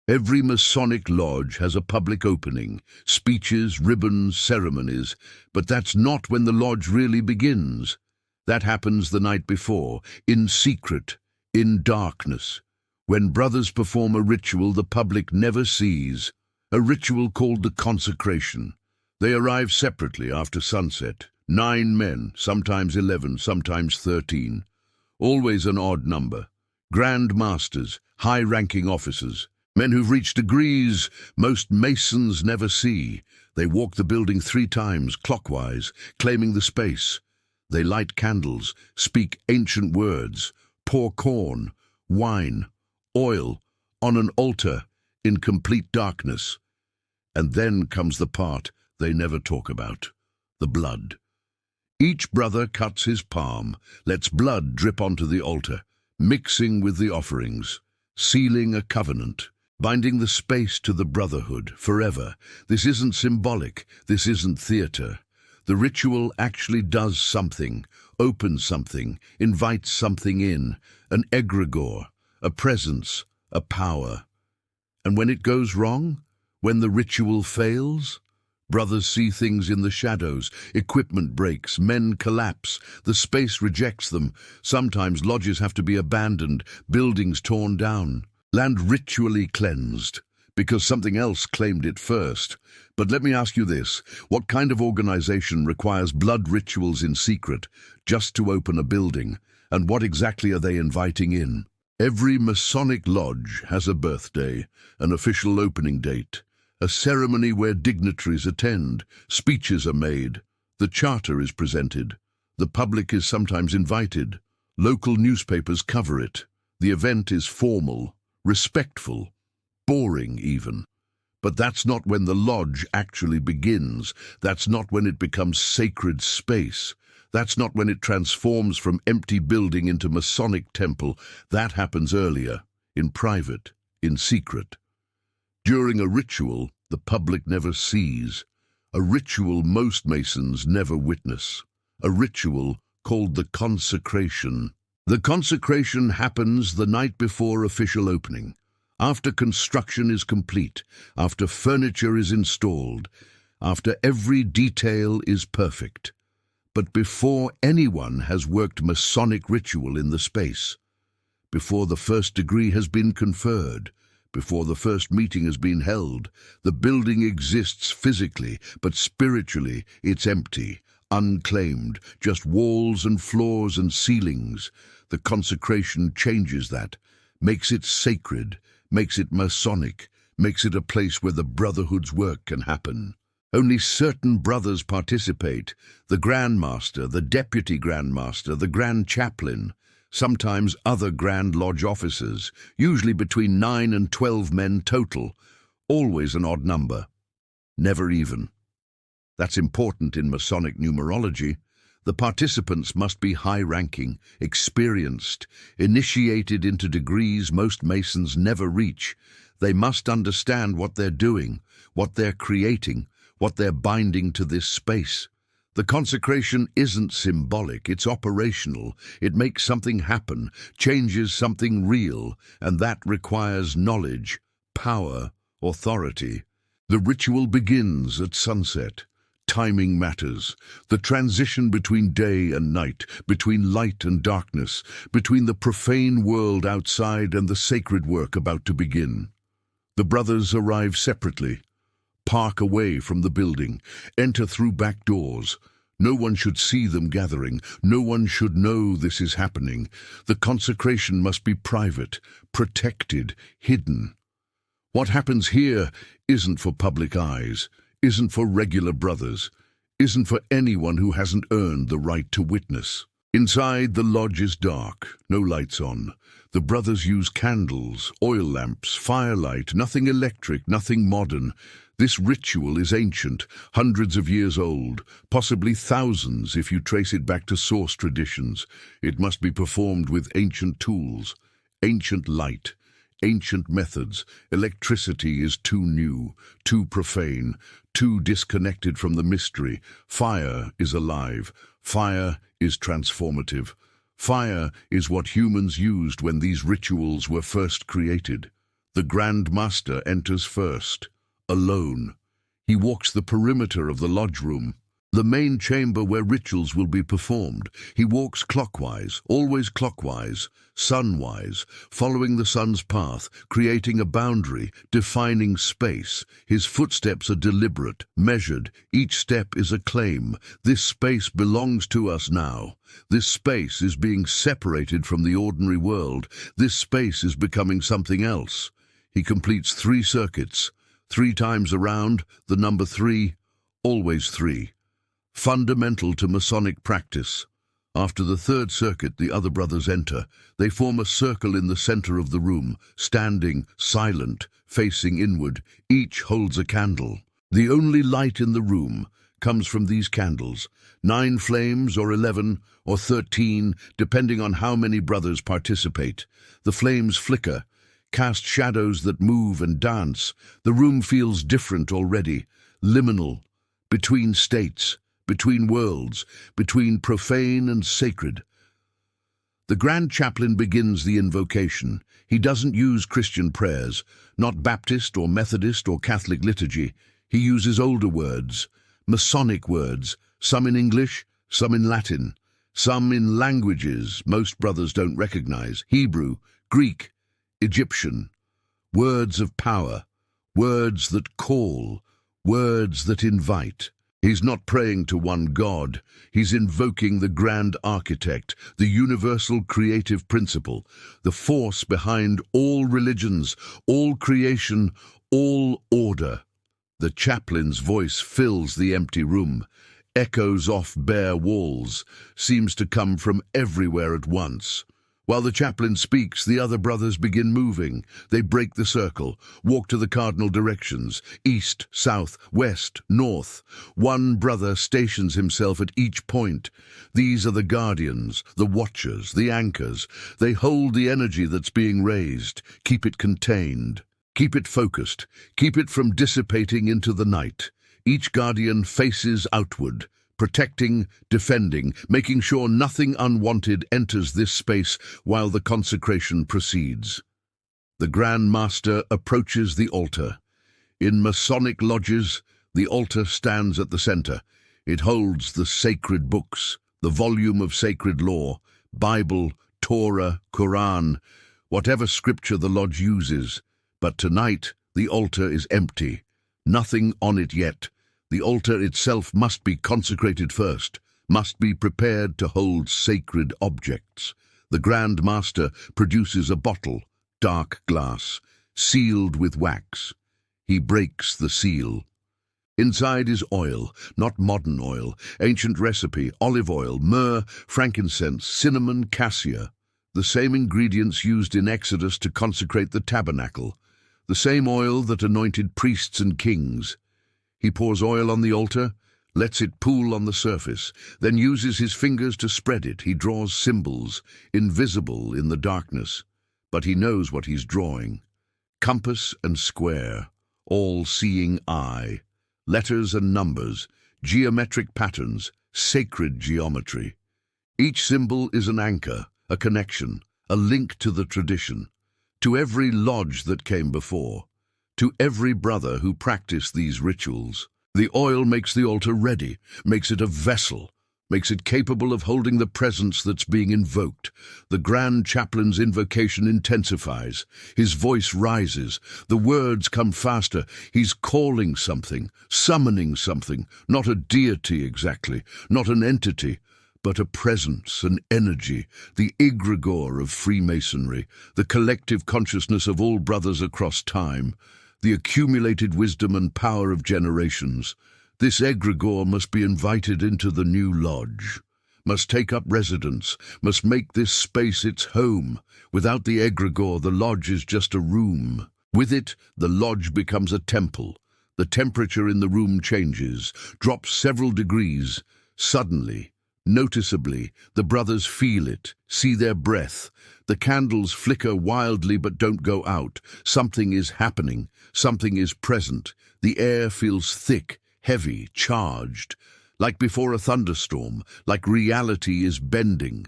Every Masonic lodge has a public opening, speeches, ribbons, ceremonies, but that's not when the lodge really begins. That happens the night before, in secret, in darkness, when brothers perform a ritual the public never sees, a ritual called the Consecration. They arrive separately after sunset, 9 men, sometimes 11, sometimes 13, always an odd number, Grand Masters, high-ranking officers, men who've reached degrees most Masons never see. They walk the building 3 times, clockwise, claiming the space. They light candles, speak ancient words, pour corn, wine, oil, on an altar, in complete darkness. And then comes the part they never talk about, the blood. Each brother cuts his palm, lets blood drip onto the altar, mixing with the offerings, sealing a covenant, binding the space to the brotherhood forever. This isn't symbolic, this isn't theater. The ritual actually does something, opens something, invites something in, an egregore, a presence, a power. And when it goes wrong, when the ritual fails, brothers see things in the shadows, equipment breaks, men collapse, the space rejects them. Sometimes lodges have to be abandoned, buildings torn down, land ritually cleansed, because something else claimed it first. But let me ask you this, what kind of organization requires blood rituals in secret just to open a building, and what exactly are they inviting in? Every Masonic lodge has a birthday, an official opening date, a ceremony where dignitaries attend, speeches are made, the charter is presented, the public is sometimes invited, local newspapers cover it. The event is formal, respectful, boring even. But that's not when the lodge actually begins. That's not when it becomes sacred space. That's not when it transforms from empty building into Masonic temple. That happens earlier, in private, in secret. During a ritual the public never sees, a ritual most Masons never witness, a ritual called the Consecration. The consecration happens the night before official opening, after construction is complete, after furniture is installed, after every detail is perfect, but before anyone has worked Masonic ritual in the space, before the first degree has been conferred, before the first meeting has been held. The building exists physically, but spiritually it's empty, unclaimed, just walls and floors and ceilings. The consecration changes that, makes it sacred, makes it Masonic, makes it a place where the brotherhood's work can happen. Only certain brothers participate, the Grand Master, the Deputy Grand Master, the Grand Chaplain, sometimes other Grand Lodge officers, usually between 9 and 12 men total, always an odd number, never even. That's important in Masonic numerology. The participants must be high-ranking, experienced, initiated into degrees most Masons never reach. They must understand what they're doing, what they're creating, what they're binding to this space. The consecration isn't symbolic, it's operational. It makes something happen, changes something real, and that requires knowledge, power, authority. The ritual begins at sunset. Timing matters. The transition between day and night, between light and darkness, between the profane world outside and the sacred work about to begin. The brothers arrive separately, park away from the building, enter through back doors. No one should see them gathering. No one should know this is happening. The consecration must be private, protected, hidden. What happens here isn't for public eyes, isn't for regular brothers, isn't for anyone who hasn't earned the right to witness. Inside, the lodge is dark, no lights on. The brothers use candles, oil lamps, firelight, nothing electric, nothing modern. This ritual is ancient, hundreds of years old, possibly thousands if you trace it back to source traditions. It must be performed with ancient tools, ancient light, ancient methods. Electricity is too new, too profane, too disconnected from the mystery. Fire is alive. Fire is transformative. Fire is what humans used when these rituals were first created. The Grand Master enters first, alone. He walks the perimeter of the lodge room, the main chamber where rituals will be performed. He walks clockwise, always clockwise, sunwise, following the sun's path, creating a boundary, defining space. His footsteps are deliberate, measured. Each step is a claim. This space belongs to us now. This space is being separated from the ordinary world. This space is becoming something else. He completes 3 circuits, 3 times around, the number 3, always 3. Fundamental to Masonic practice. After the 3rd circuit, the other brothers enter. They form a circle in the center of the room, standing, silent, facing inward. Each holds a candle. The only light in the room comes from these candles. 9 flames, or 11, or 13, depending on how many brothers participate. The flames flicker, cast shadows that move and dance. The room feels different already, liminal, between states, between worlds, between profane and sacred. The Grand Chaplain begins the invocation. He doesn't use Christian prayers, not Baptist or Methodist or Catholic liturgy. He uses older words, Masonic words, some in English, some in Latin, some in languages most brothers don't recognize, Hebrew, Greek, Egyptian. Words of power, words that call, words that invite. He's not praying to one God. He's invoking the grand architect, the universal creative principle, the force behind all religions, all creation, all order. The chaplain's voice fills the empty room, echoes off bare walls, seems to come from everywhere at once. While the chaplain speaks, the other brothers begin moving. They break the circle, walk to the cardinal directions, east, south, west, north. One brother stations himself at each point. These are the guardians, the watchers, the anchors. They hold the energy that's being raised, keep it contained, keep it focused, keep it from dissipating into the night. Each guardian faces outward, protecting, defending, making sure nothing unwanted enters this space while the consecration proceeds. The Grand Master approaches the altar. In Masonic lodges, the altar stands at the center. It holds the sacred books, the volume of sacred law, Bible, Torah, Quran, whatever scripture the lodge uses. But tonight, the altar is empty. Nothing on it yet. The altar itself must be consecrated first, must be prepared to hold sacred objects. The Grand Master produces a bottle, dark glass, sealed with wax. He breaks the seal. Inside is oil, not modern oil, ancient recipe, olive oil, myrrh, frankincense, cinnamon, cassia. The same ingredients used in Exodus to consecrate the tabernacle. The same oil that anointed priests and kings. He pours oil on the altar, lets it pool on the surface, then uses his fingers to spread it. He draws symbols, invisible in the darkness, but he knows what he's drawing. Compass and square, all-seeing eye, letters and numbers, geometric patterns, sacred geometry. Each symbol is an anchor, a connection, a link to the tradition, to every lodge that came before, to every brother who practiced these rituals. The oil makes the altar ready, makes it a vessel, makes it capable of holding the presence that's being invoked. The Grand Chaplain's invocation intensifies. His voice rises. The words come faster. He's calling something, summoning something, not a deity exactly, not an entity, but a presence, an energy, the egregore of Freemasonry, the collective consciousness of all brothers across time, the accumulated wisdom and power of generations. This egregore must be invited into the new lodge, must take up residence, must make this space its home. Without the egregore, the lodge is just a room. With it, the lodge becomes a temple. The temperature in the room changes, drops several degrees. Suddenly, noticeably, the brothers feel it, see their breath. The candles flicker wildly but don't go out. Something is happening. Something is present. The air feels thick, heavy, charged. Like before a thunderstorm, like reality is bending.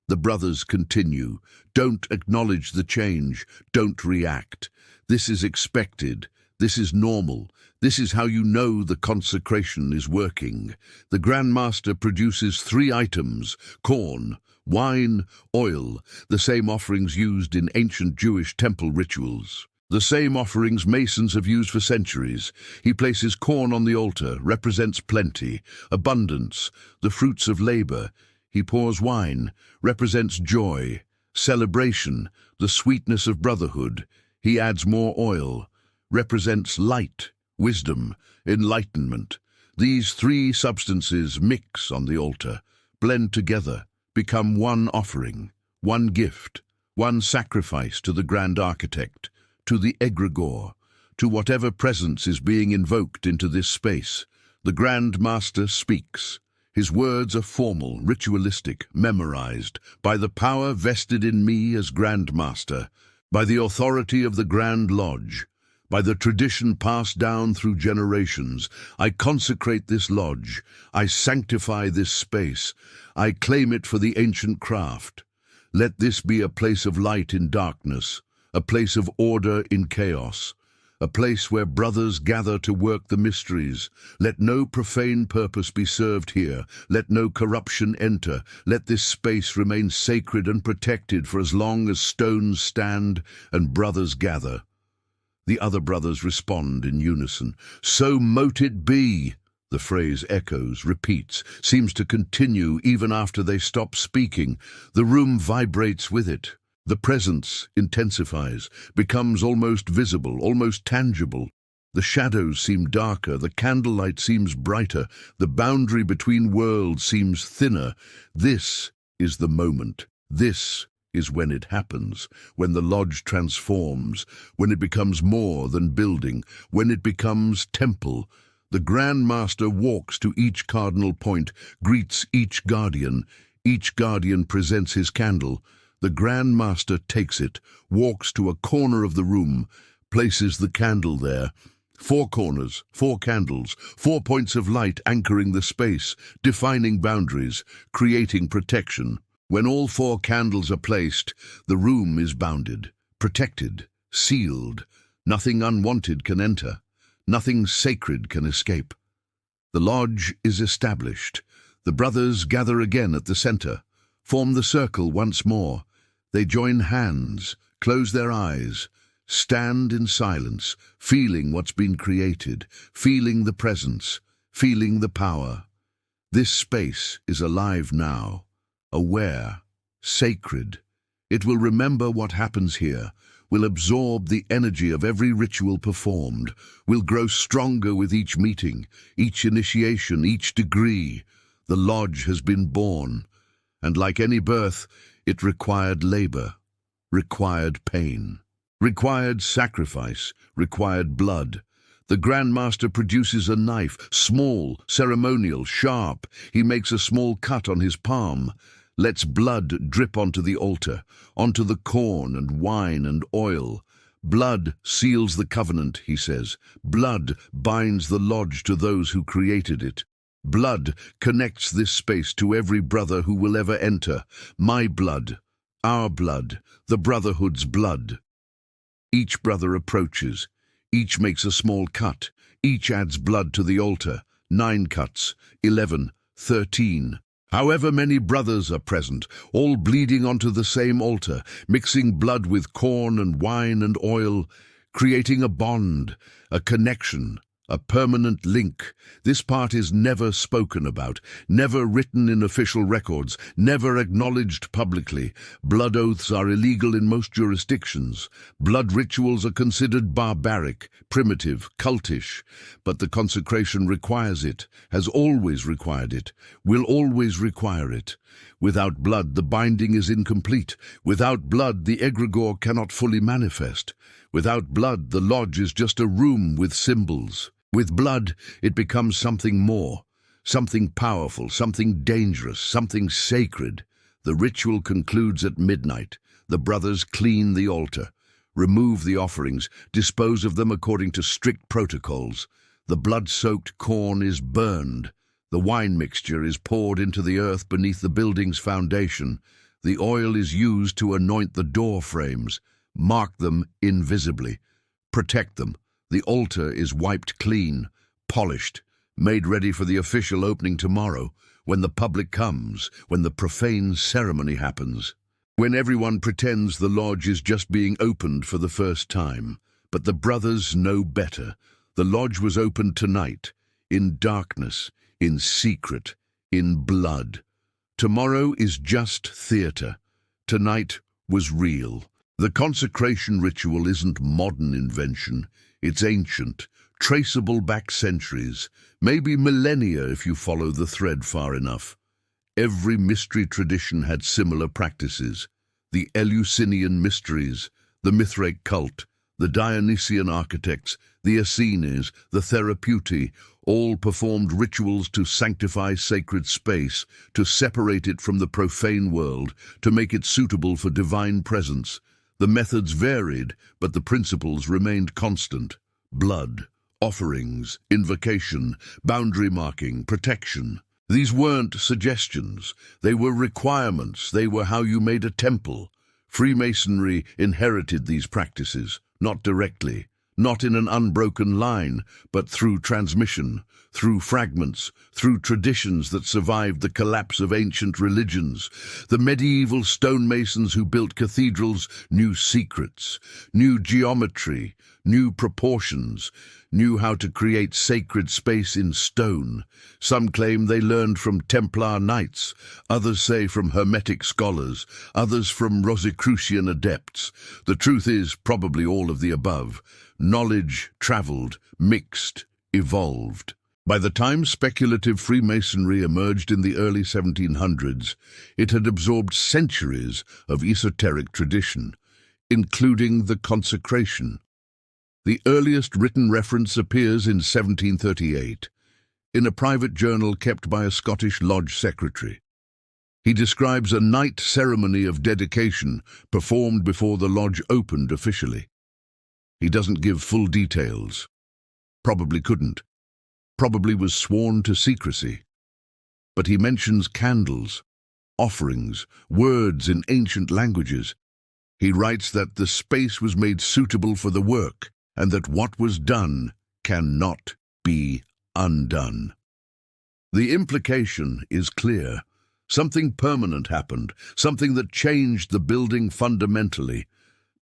The brothers continue. Don't acknowledge the change. Don't react. This is expected. This is normal. This is how you know the consecration is working. The Grand Master produces 3 items: corn, wine, oil, the same offerings used in ancient Jewish temple rituals. The same offerings Masons have used for centuries. He places corn on the altar, represents plenty, abundance, the fruits of labor. He pours wine, represents joy, celebration, the sweetness of brotherhood. He adds more oil, represents light, wisdom, enlightenment. These 3 substances mix on the altar, blend together, become one offering, one gift, one sacrifice to the Grand Architect, to the egregore, to whatever presence is being invoked into this space. The Grand Master speaks. His words are formal, ritualistic, memorized, by the power vested in me as Grand Master, by the authority of the Grand Lodge, by the tradition passed down through generations. I consecrate this lodge. I sanctify this space. I claim it for the ancient craft. Let this be a place of light in darkness, a place of order in chaos, a place where brothers gather to work the mysteries. Let no profane purpose be served here. Let no corruption enter. Let this space remain sacred and protected for as long as stones stand and brothers gather. The other brothers respond in unison. So mote it be. The phrase echoes, repeats, seems to continue even after they stop speaking. The room vibrates with it. The presence intensifies, becomes almost visible, almost tangible. The shadows seem darker, the candlelight seems brighter, the boundary between worlds seems thinner. This is the moment. This is when it happens, when the lodge transforms, when it becomes more than building, when it becomes temple. The Grand Master walks to each cardinal point, greets each guardian. Each guardian presents his candle. The Grand Master takes it, walks to a corner of the room, places the candle there. 4 corners, 4 candles, 4 points of light anchoring the space, defining boundaries, creating protection. When all 4 candles are placed, the room is bounded, protected, sealed. Nothing unwanted can enter. Nothing sacred can escape. The lodge is established. The brothers gather again at the center, form the circle once more. They join hands, close their eyes, stand in silence, feeling what's been created, feeling the presence, feeling the power. This space is alive now, aware, sacred. It will remember what happens here, will absorb the energy of every ritual performed, will grow stronger with each meeting, each initiation, each degree. The lodge has been born, and like any birth, it required labor, required pain, required sacrifice, required blood. The Grand Master produces a knife, small, ceremonial, sharp. He makes a small cut on his palm, lets blood drip onto the altar, onto the corn and wine and oil. Blood seals the covenant, he says. Blood binds the lodge to those who created it. Blood connects this space to every brother who will ever enter. My blood, our blood, the Brotherhood's blood. Each brother approaches. Each makes a small cut. Each adds blood to the altar. 9 cuts, 11, 13. However many brothers are present, all bleeding onto the same altar, mixing blood with corn and wine and oil, creating a bond, a connection, a permanent link. This part is never spoken about, never written in official records, never acknowledged publicly. Blood oaths are illegal in most jurisdictions. Blood rituals are considered barbaric, primitive, cultish. But the consecration requires it, has always required it, will always require it. Without blood, the binding is incomplete. Without blood, the egregore cannot fully manifest. Without blood, the lodge is just a room with symbols. With blood, it becomes something more, something powerful, something dangerous, something sacred. The ritual concludes at midnight. The brothers clean the altar, remove the offerings, dispose of them according to strict protocols. The blood-soaked corn is burned. The wine mixture is poured into the earth beneath the building's foundation. The oil is used to anoint the door frames, mark them invisibly. protect them. The altar is wiped clean, polished, made ready for the official opening tomorrow, when the public comes, when the profane ceremony happens, when everyone pretends the lodge is just being opened for the first time. But the brothers know better. The lodge was opened tonight, in darkness, in secret, in blood. Tomorrow is just theatre. Tonight was real. The consecration ritual isn't modern invention. It's ancient, traceable back centuries, maybe millennia if you follow the thread far enough. Every mystery tradition had similar practices. The Eleusinian mysteries, the Mithraic cult, the Dionysian architects, the Essenes, the Therapeuti, all performed rituals to sanctify sacred space, to separate it from the profane world, to make it suitable for divine presence. The methods varied, but the principles remained constant. Blood, offerings, invocation, boundary marking, protection. These weren't suggestions. They were requirements. They were how you made a temple. Freemasonry inherited these practices, not directly, not in an unbroken line, but through transmission, through fragments, through traditions that survived the collapse of ancient religions. The medieval stonemasons who built cathedrals knew secrets, knew geometry, knew proportions, knew how to create sacred space in stone. Some claim they learned from Templar knights, others say from Hermetic scholars, others from Rosicrucian adepts. The truth is probably all of the above. Knowledge traveled, mixed, evolved. By the time speculative Freemasonry emerged in the early 1700s, it had absorbed centuries of esoteric tradition, including the Consecration. The earliest written reference appears in 1738, in a private journal kept by a Scottish lodge secretary. He describes a night ceremony of dedication performed before the lodge opened officially. He doesn't give full details. Probably couldn't. Probably was sworn to secrecy. But he mentions candles, offerings, words in ancient languages. He writes that the space was made suitable for the work, and that what was done cannot be undone. The implication is clear. Something permanent happened, something that changed the building fundamentally.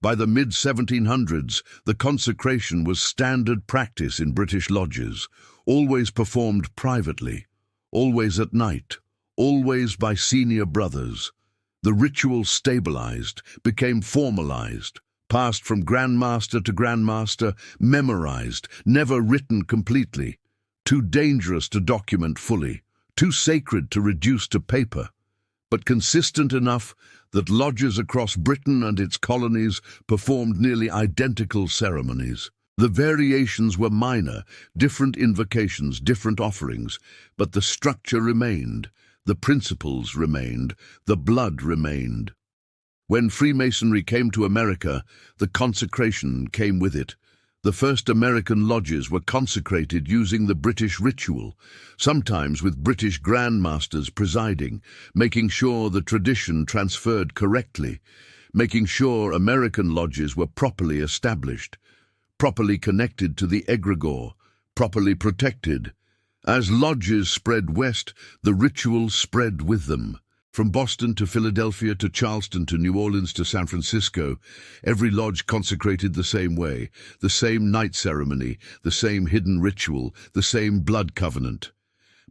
By the mid-1700s, the consecration was standard practice in British lodges, always performed privately, always at night, always by senior brothers. The ritual stabilized, became formalized, passed from grandmaster to grandmaster, memorized, never written completely, too dangerous to document fully, too sacred to reduce to paper, but consistent enough that lodges across Britain and its colonies performed nearly identical ceremonies. The variations were minor, different invocations, different offerings, but the structure remained, the principles remained, the blood remained. When Freemasonry came to America, the consecration came with it. The first American lodges were consecrated using the British ritual, sometimes with British grandmasters presiding, making sure the tradition transferred correctly, making sure American lodges were properly established, properly connected to the egregore, properly protected. As lodges spread west, the ritual spread with them. From Boston to Philadelphia to Charleston to New Orleans to San Francisco, every lodge consecrated the same way, the same night ceremony, the same hidden ritual, the same blood covenant.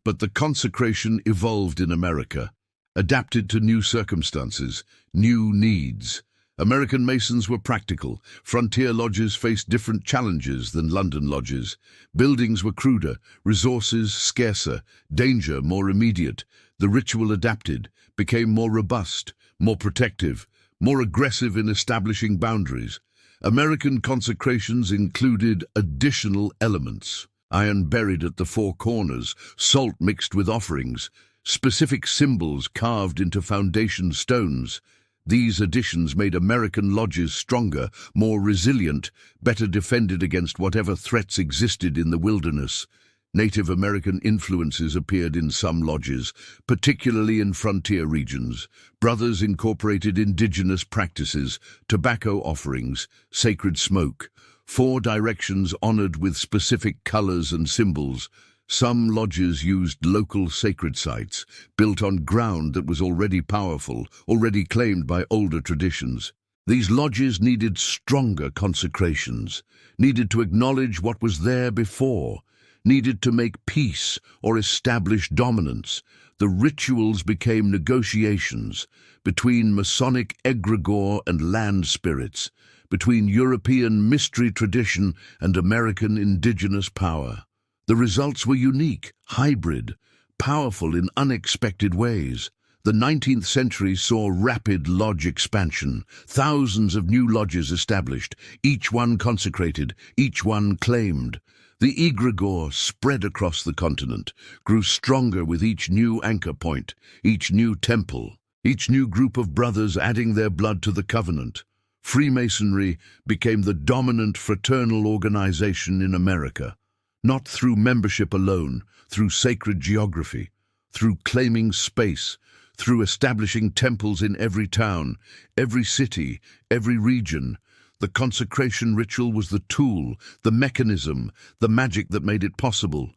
But the consecration evolved in America, adapted to new circumstances, new needs. American Masons were practical. Frontier lodges faced different challenges than London lodges. Buildings were cruder, resources scarcer, danger more immediate. The ritual adapted, became more robust, more protective, more aggressive in establishing boundaries. American consecrations included additional elements: iron buried at the four corners, salt mixed with offerings, specific symbols carved into foundation stones. These additions made American lodges stronger, more resilient, better defended against whatever threats existed in the wilderness. Native American influences appeared in some lodges, particularly in frontier regions. Brothers incorporated indigenous practices, tobacco offerings, sacred smoke. 4 directions honored with specific colors and symbols. Some lodges used local sacred sites, built on ground that was already powerful, already claimed by older traditions. These lodges needed stronger consecrations, needed to acknowledge what was there before, needed to make peace or establish dominance. The rituals became negotiations between Masonic egregore and land spirits, between European mystery tradition and American indigenous power. The results were unique, hybrid, powerful in unexpected ways. The 19th century saw rapid lodge expansion, thousands of new lodges established, each one consecrated, each one claimed. The egregore spread across the continent, grew stronger with each new anchor point, each new temple, each new group of brothers adding their blood to the covenant. Freemasonry became the dominant fraternal organization in America, not through membership alone, through sacred geography, through claiming space, through establishing temples in every town, every city, every region. The consecration ritual was the tool, the mechanism, the magic that made it possible.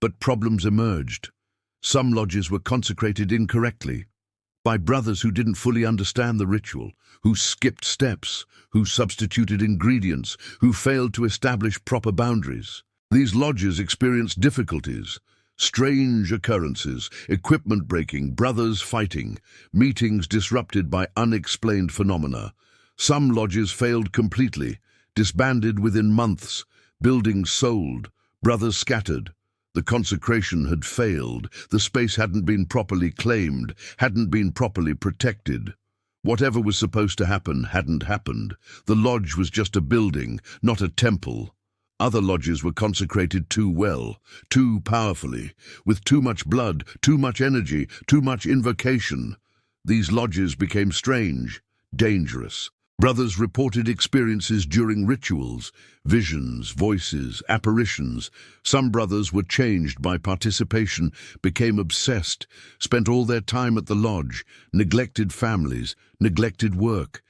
But problems emerged. Some lodges were consecrated incorrectly, by brothers who didn't fully understand the ritual, who skipped steps, who substituted ingredients, who failed to establish proper boundaries. These lodges experienced difficulties, strange occurrences, equipment breaking, brothers fighting, meetings disrupted by unexplained phenomena. Some lodges failed completely, disbanded within months, buildings sold, brothers scattered. The consecration had failed, the space hadn't been properly claimed, hadn't been properly protected. Whatever was supposed to happen hadn't happened. The lodge was just a building, not a temple. Other lodges were consecrated too well, too powerfully, with too much blood, too much energy, too much invocation. These lodges became strange, dangerous. Brothers reported experiences during rituals, visions, voices, apparitions. Some brothers were changed by participation, became obsessed, spent all their time at the lodge, neglected families, neglected work.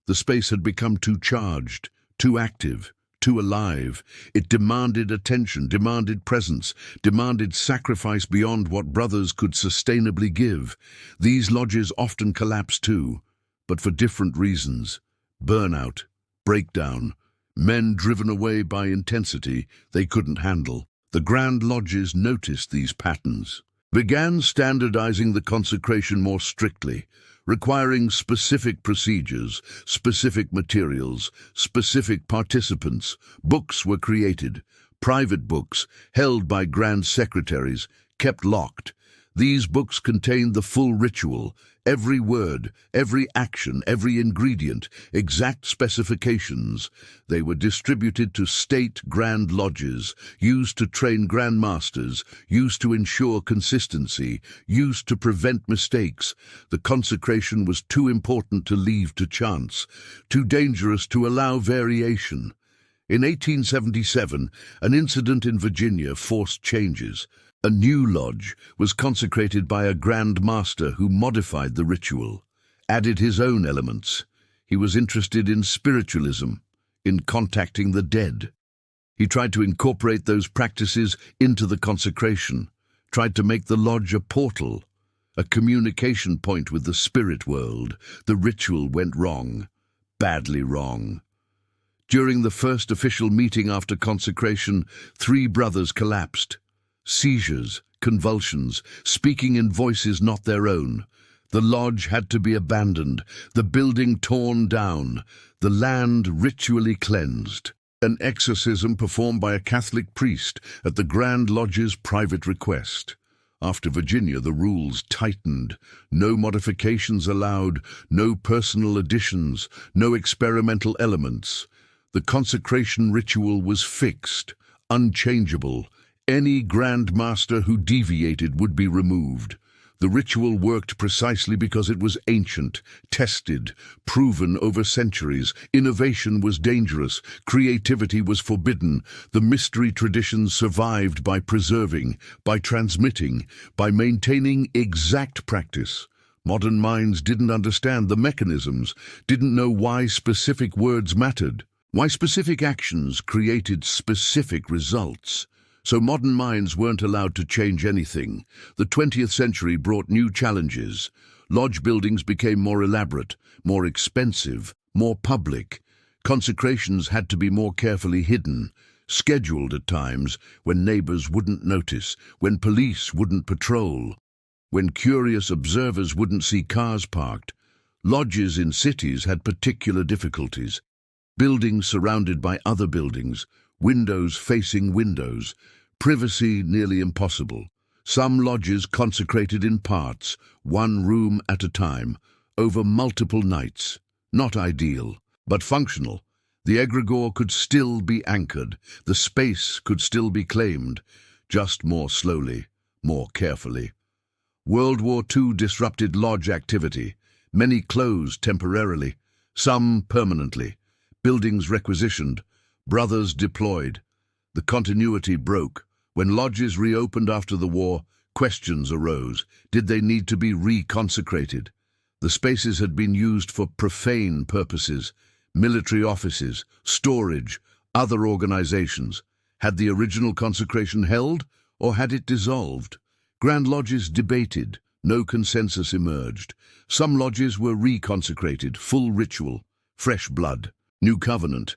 The space had become too charged, too active, too alive. It demanded attention, demanded presence, demanded sacrifice beyond what brothers could sustainably give. These lodges often collapsed too, but for different reasons. Burnout, breakdown, men driven away by intensity they couldn't handle. The Grand Lodges noticed these patterns, began standardizing the consecration more strictly, requiring specific procedures, specific materials, specific participants. Books were created, private books, held by grand secretaries, kept locked. These books contained the full ritual, every word, every action, every ingredient, exact specifications. They were distributed to state grand lodges, used to train grand masters, used to ensure consistency, used to prevent mistakes. The consecration was too important to leave to chance, too dangerous to allow variation. In 1877, an incident in Virginia forced changes. A new lodge was consecrated by a Grand Master who modified the ritual, added his own elements. He was interested in spiritualism, in contacting the dead. He tried to incorporate those practices into the consecration, tried to make the lodge a portal, a communication point with the spirit world. The ritual went wrong, badly wrong. During the first official meeting after consecration, 3 brothers collapsed. Seizures, convulsions, speaking in voices not their own. The lodge had to be abandoned, the building torn down, the land ritually cleansed. An exorcism performed by a Catholic priest at the Grand Lodge's private request. After Virginia, the rules tightened. No modifications allowed, no personal additions, no experimental elements. The consecration ritual was fixed, unchangeable. Any Grand Master who deviated would be removed. The ritual worked precisely because it was ancient, tested, proven over centuries. Innovation was dangerous, creativity was forbidden. The mystery traditions survived by preserving, by transmitting, by maintaining exact practice. Modern minds didn't understand the mechanisms, didn't know why specific words mattered. Why specific actions created specific results. So modern minds weren't allowed to change anything. The 20th century brought new challenges. Lodge buildings became more elaborate, more expensive, more public. Consecrations had to be more carefully hidden, scheduled at times when neighbors wouldn't notice, when police wouldn't patrol, when curious observers wouldn't see cars parked. Lodges in cities had particular difficulties. Buildings surrounded by other buildings, windows facing windows, privacy nearly impossible. Some lodges consecrated in parts, one room at a time, over multiple nights. Not ideal, but functional. The egregore could still be anchored, the space could still be claimed, just more slowly, more carefully. World War II disrupted lodge activity. Many closed temporarily, some permanently. Buildings requisitioned, brothers deployed. The continuity broke. When lodges reopened after the war, questions arose. Did they need to be reconsecrated? The spaces had been used for profane purposes, military offices, storage, other organizations. Had the original consecration held, or had it dissolved? Grand lodges debated. No consensus emerged. Some lodges were reconsecrated, full ritual, fresh blood, new covenant.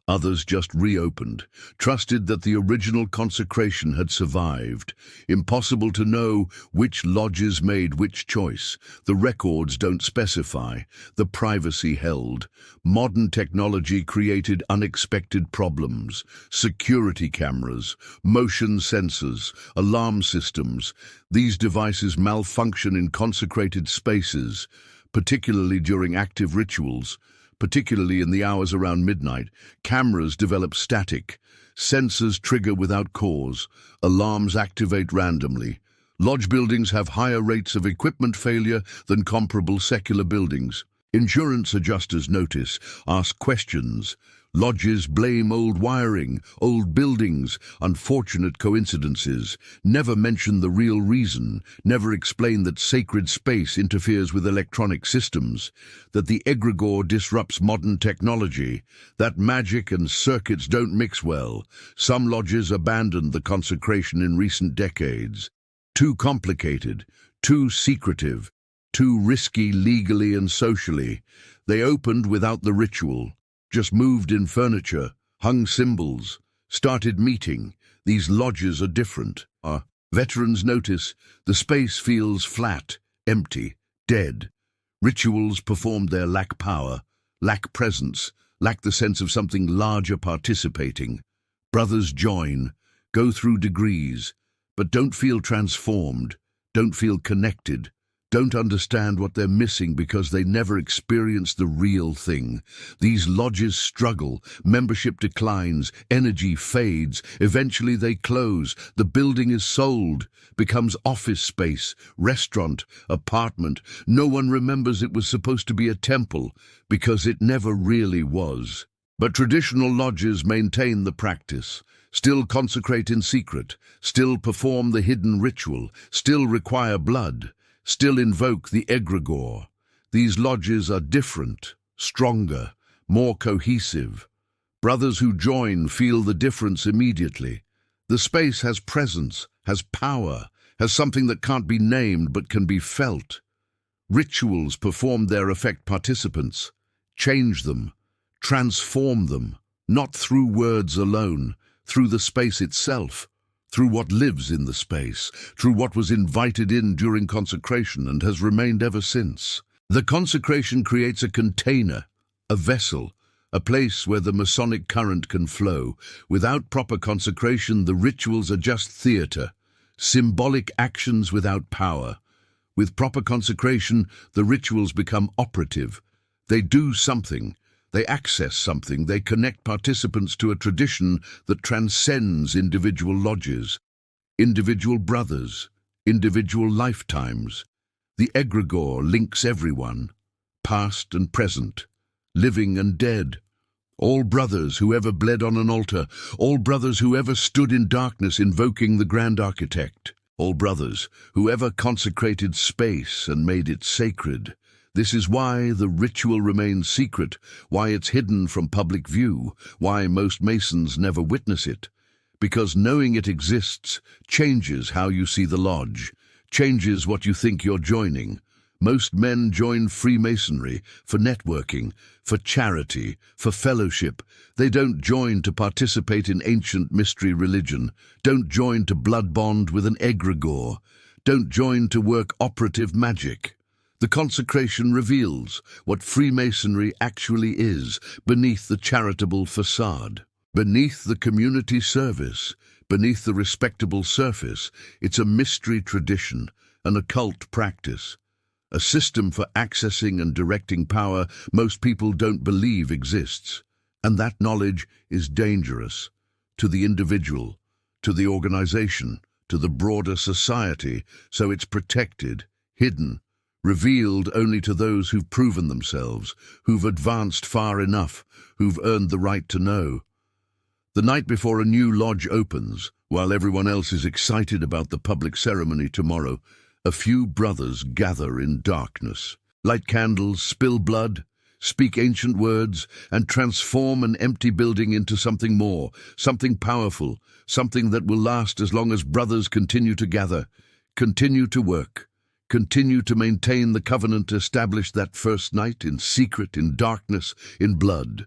Others just reopened, trusted that the original consecration had survived. Impossible to know which lodges made which choice. The records don't specify. The privacy held. Modern technology created unexpected problems. Security cameras, motion sensors, alarm systems. These devices malfunction in consecrated spaces, particularly during active rituals. Particularly in the hours around midnight, cameras develop static, sensors trigger without cause, alarms activate randomly. Lodge buildings have higher rates of equipment failure than comparable secular buildings. Insurance adjusters notice, ask questions. Lodges blame old wiring, old buildings, unfortunate coincidences, never mention the real reason, never explain that sacred space interferes with electronic systems, that the egregore disrupts modern technology, that magic and circuits don't mix well. Some lodges abandoned the consecration in recent decades. Too complicated, too secretive, too risky legally and socially. They opened without the ritual. Just moved in furniture, hung symbols, started meeting. These lodges are different. Veterans notice the space feels flat, empty, dead. Rituals performed there lack power, lack presence, lack the sense of something larger participating. Brothers join, go through degrees, but don't feel transformed, don't feel connected. Don't understand what they're missing because they never experienced the real thing. These lodges struggle, membership declines, energy fades, eventually they close, the building is sold, becomes office space, restaurant, apartment. No one remembers it was supposed to be a temple because it never really was. But traditional lodges maintain the practice, still consecrate in secret, still perform the hidden ritual, still require blood, still invoke the egregore. These lodges are different, stronger, more cohesive. Brothers who join feel the difference immediately. The space has presence, has power, has something that can't be named but can be felt. Rituals performed there affect participants, change them, transform them, not through words alone, through the space itself, through what lives in the space, through what was invited in during consecration and has remained ever since. The consecration creates a container, a vessel, a place where the Masonic current can flow. Without proper consecration, the rituals are just theater, symbolic actions without power. With proper consecration, the rituals become operative. They do something. They access something, they connect participants to a tradition that transcends individual lodges, individual brothers, individual lifetimes. The egregore links everyone, past and present, living and dead. All brothers who ever bled on an altar, all brothers who ever stood in darkness invoking the grand architect, all brothers who ever consecrated space and made it sacred. This is why the ritual remains secret, why it's hidden from public view, why most Masons never witness it. Because knowing it exists changes how you see the lodge, changes what you think you're joining. Most men join Freemasonry for networking, for charity, for fellowship. They don't join to participate in ancient mystery religion, don't join to blood bond with an egregore, don't join to work operative magic. The consecration reveals what Freemasonry actually is beneath the charitable facade. Beneath the community service, beneath the respectable surface, it's a mystery tradition, an occult practice, a system for accessing and directing power most people don't believe exists. And that knowledge is dangerous to the individual, to the organization, to the broader society, so it's protected, hidden, revealed only to those who've proven themselves, who've advanced far enough, who've earned the right to know. The night before a new lodge opens, while everyone else is excited about the public ceremony tomorrow, a few brothers gather in darkness, light candles, spill blood, speak ancient words, and transform an empty building into something more, something powerful, something that will last as long as brothers continue to gather, continue to work, continue to maintain the covenant established that first night in secret, in darkness, in blood.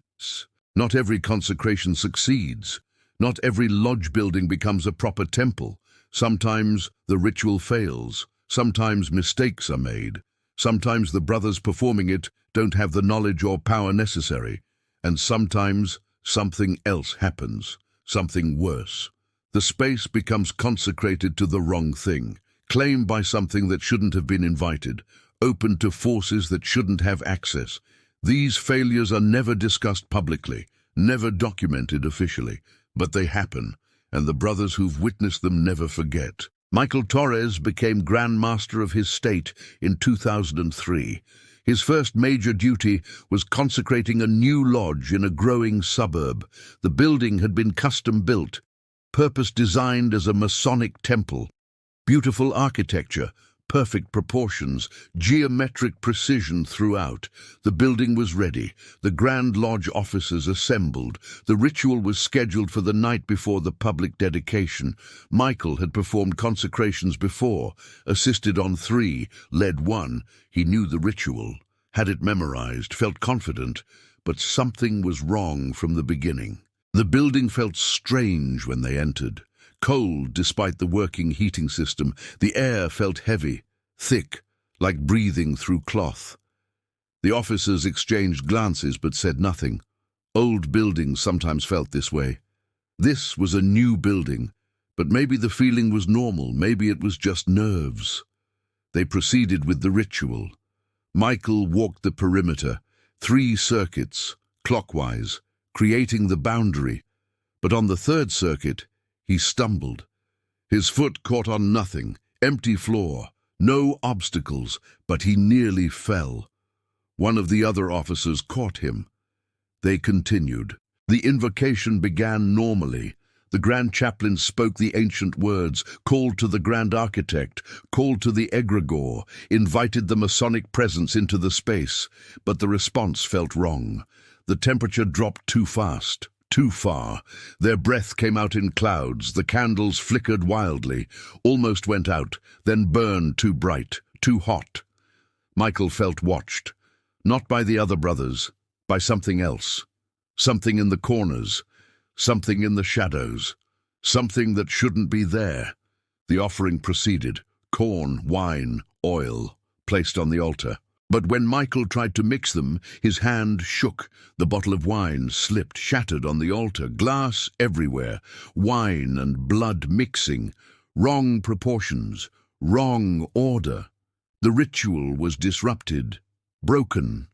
Not every consecration succeeds. Not every lodge building becomes a proper temple. Sometimes the ritual fails. Sometimes mistakes are made. Sometimes the brothers performing it don't have the knowledge or power necessary. And sometimes something else happens, something worse. The space becomes consecrated to the wrong thing, claimed by something that shouldn't have been invited, open to forces that shouldn't have access. These failures are never discussed publicly, never documented officially, but they happen, and the brothers who've witnessed them never forget. Michael Torres became Grand Master of his state in 2003. His first major duty was consecrating a new lodge in a growing suburb. The building had been custom-built, purpose-designed as a Masonic temple. Beautiful architecture, perfect proportions, geometric precision throughout. The building was ready. The Grand Lodge officers assembled. The ritual was scheduled for the night before the public dedication. Michael had performed consecrations before, assisted on 3, led 1. He knew the ritual, had it memorized, felt confident, but something was wrong from the beginning. The building felt strange when they entered. Cold despite the working heating system, the air felt heavy, thick, like breathing through cloth. The officers exchanged glances but said nothing. Old buildings sometimes felt this way. This was a new building, but maybe the feeling was normal, maybe it was just nerves. They proceeded with the ritual. Michael walked the perimeter, 3 circuits, clockwise, creating the boundary, but on the 3rd circuit, he stumbled. His foot caught on nothing, empty floor, no obstacles, but he nearly fell. One of the other officers caught him. They continued. The invocation began normally. The Grand Chaplain spoke the ancient words, called to the Grand Architect, called to the egregore, invited the Masonic presence into the space, but the response felt wrong. The temperature dropped too fast. Too far. Their breath came out in clouds, the candles flickered wildly, almost went out, then burned too bright, too hot. Michael felt watched, not by the other brothers, by something else. Something in the corners, something in the shadows, something that shouldn't be there. The offering proceeded, corn, wine, oil, placed on the altar. But when Michael tried to mix them, his hand shook. The bottle of wine slipped, shattered on the altar, glass everywhere, wine and blood mixing, wrong proportions, wrong order. The ritual was disrupted, broken.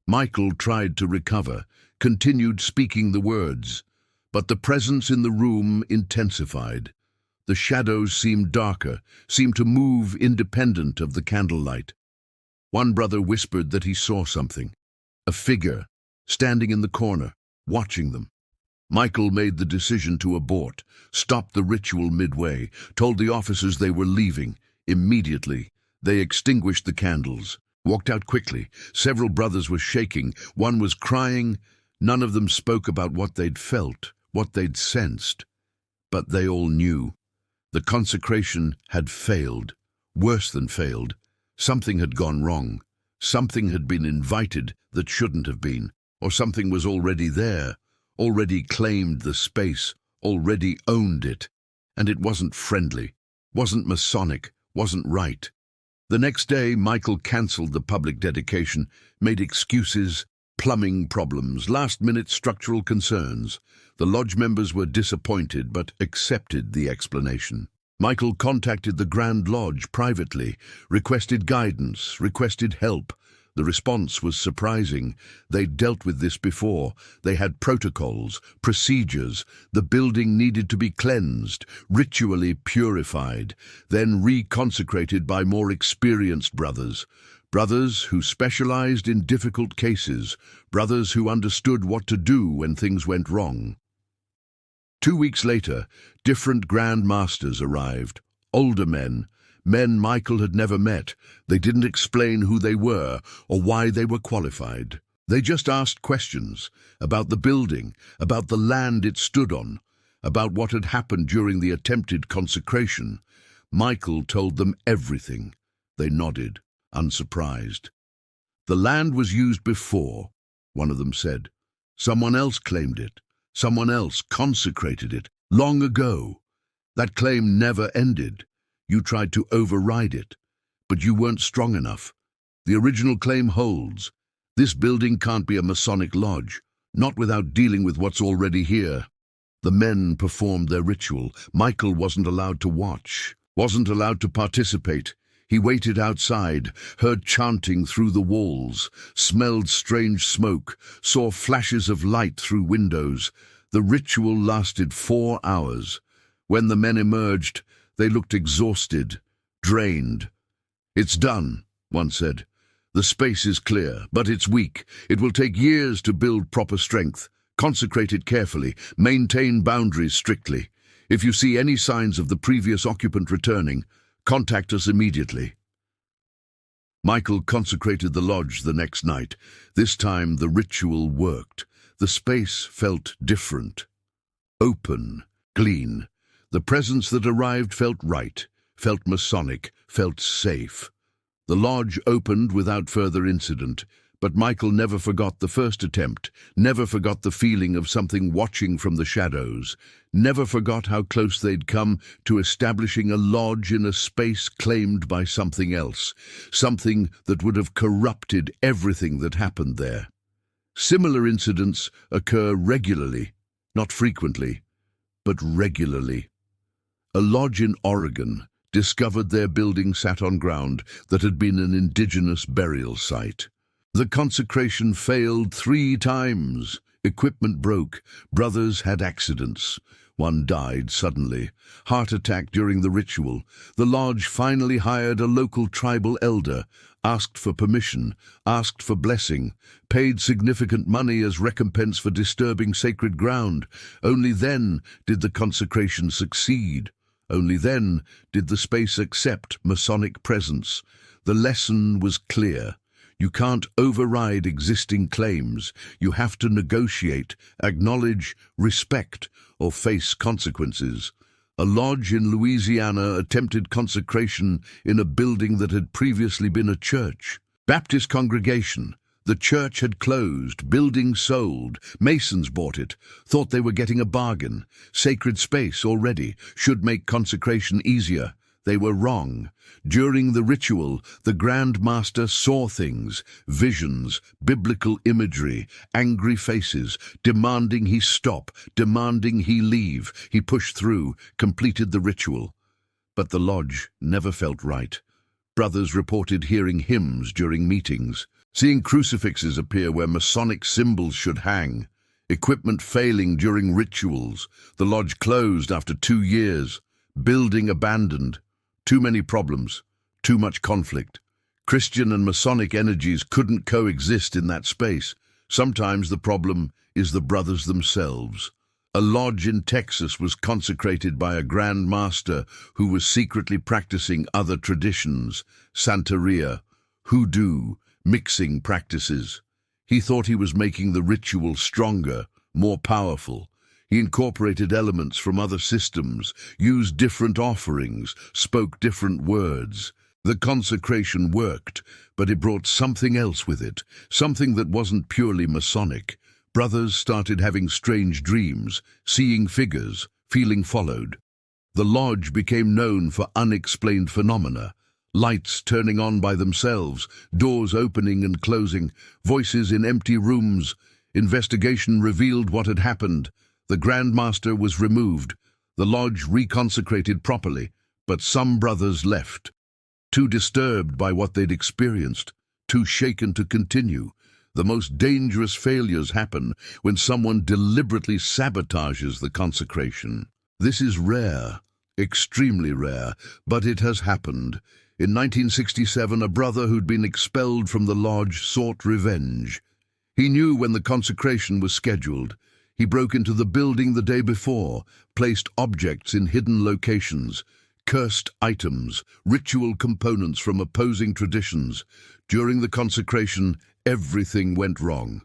Michael tried to recover, continued speaking the words, but the presence in the room intensified. The shadows seemed darker, seemed to move independent of the candlelight. One brother whispered that he saw something, a figure, standing in the corner, watching them. Michael made the decision to abort, stopped the ritual midway, told the officers they were leaving. Immediately, they extinguished the candles, Walked out quickly. Several brothers were shaking. One was crying. None of them spoke about what they'd felt, what they'd sensed. But they all knew. The consecration had failed. Worse than failed. Something had gone wrong. Something had been invited that shouldn't have been. Or something was already there, already claimed the space, already owned it. And it wasn't friendly, wasn't Masonic, wasn't right. The next day, Michael cancelled the public dedication, made excuses, plumbing problems, last-minute structural concerns. The lodge members were disappointed but accepted the explanation. Michael contacted the Grand Lodge privately, requested guidance, requested help. The response was surprising. They'd dealt with this before. They had protocols, procedures. The building needed to be cleansed, ritually purified, then reconsecrated by more experienced brothers. Brothers who specialized in difficult cases, brothers who understood what to do when things went wrong. 2 weeks later, different Grand Masters arrived, older men Michael had never met. They didn't explain who they were or why they were qualified. They just asked questions about the building, about the land it stood on, about what had happened during the attempted consecration. Michael told them everything. They nodded, unsurprised. The land was used before, one of them said. Someone else claimed it. Someone else consecrated it long ago. That claim never ended. You tried to override it, but you weren't strong enough. The original claim holds. This building can't be a Masonic lodge, not without dealing with what's already here. The men performed their ritual. Michael wasn't allowed to watch, wasn't allowed to participate. He waited outside, heard chanting through the walls, smelled strange smoke, saw flashes of light through windows. The ritual lasted 4 hours. When the men emerged, they looked exhausted, drained. "It's done," one said. "The space is clear, but it's weak. It will take years to build proper strength. Consecrate it carefully. Maintain boundaries strictly. If you see any signs of the previous occupant returning, contact us immediately." Michael consecrated the lodge the next night. This time the ritual worked. The space felt different. Open, clean. The presence that arrived felt right, felt Masonic, felt safe. The lodge opened without further incident, but Michael never forgot the first attempt, never forgot the feeling of something watching from the shadows, never forgot how close they'd come to establishing a lodge in a space claimed by something else, something that would have corrupted everything that happened there. Similar incidents occur regularly, not frequently, but regularly. A lodge in Oregon discovered their building sat on ground that had been an indigenous burial site. The consecration failed 3 times. Equipment broke. Brothers had accidents. One died suddenly. Heart attack during the ritual. The lodge finally hired a local tribal elder, asked for permission, asked for blessing, paid significant money as recompense for disturbing sacred ground. Only then did the consecration succeed. Only then did the space accept Masonic presence. The lesson was clear. You can't override existing claims. You have to negotiate, acknowledge, respect, or face consequences. A lodge in Louisiana attempted consecration in a building that had previously been a church. Baptist congregation. The church had closed, building sold, Masons bought it, thought they were getting a bargain. Sacred space already, should make consecration easier. They were wrong. During the ritual, the Grand Master saw things, visions, biblical imagery, angry faces, demanding he stop, demanding he leave. He pushed through, completed the ritual. But the lodge never felt right. Brothers reported hearing hymns during meetings, seeing crucifixes appear where Masonic symbols should hang, equipment failing during rituals, the lodge closed after 2 years, building abandoned, too many problems, too much conflict. Christian and Masonic energies couldn't coexist in that space. Sometimes the problem is the brothers themselves. A lodge in Texas was consecrated by a Grand Master who was secretly practicing other traditions, Santeria, hoodoo, mixing practices. He thought he was making the ritual stronger, more powerful. He incorporated elements from other systems, used different offerings, spoke different words. The consecration worked, but it brought something else with it, something that wasn't purely Masonic. Brothers started having strange dreams, seeing figures, feeling followed. The lodge became known for unexplained phenomena. Lights turning on by themselves, doors opening and closing, voices in empty rooms. Investigation revealed what had happened. The Grand Master was removed, the lodge reconsecrated properly, but some brothers left. Too disturbed by what they'd experienced, too shaken to continue. The most dangerous failures happen when someone deliberately sabotages the consecration. This is rare, extremely rare, but it has happened. In 1967, a brother who'd been expelled from the lodge sought revenge. He knew when the consecration was scheduled. He broke into the building the day before, placed objects in hidden locations, cursed items, ritual components from opposing traditions. During the consecration, everything went wrong.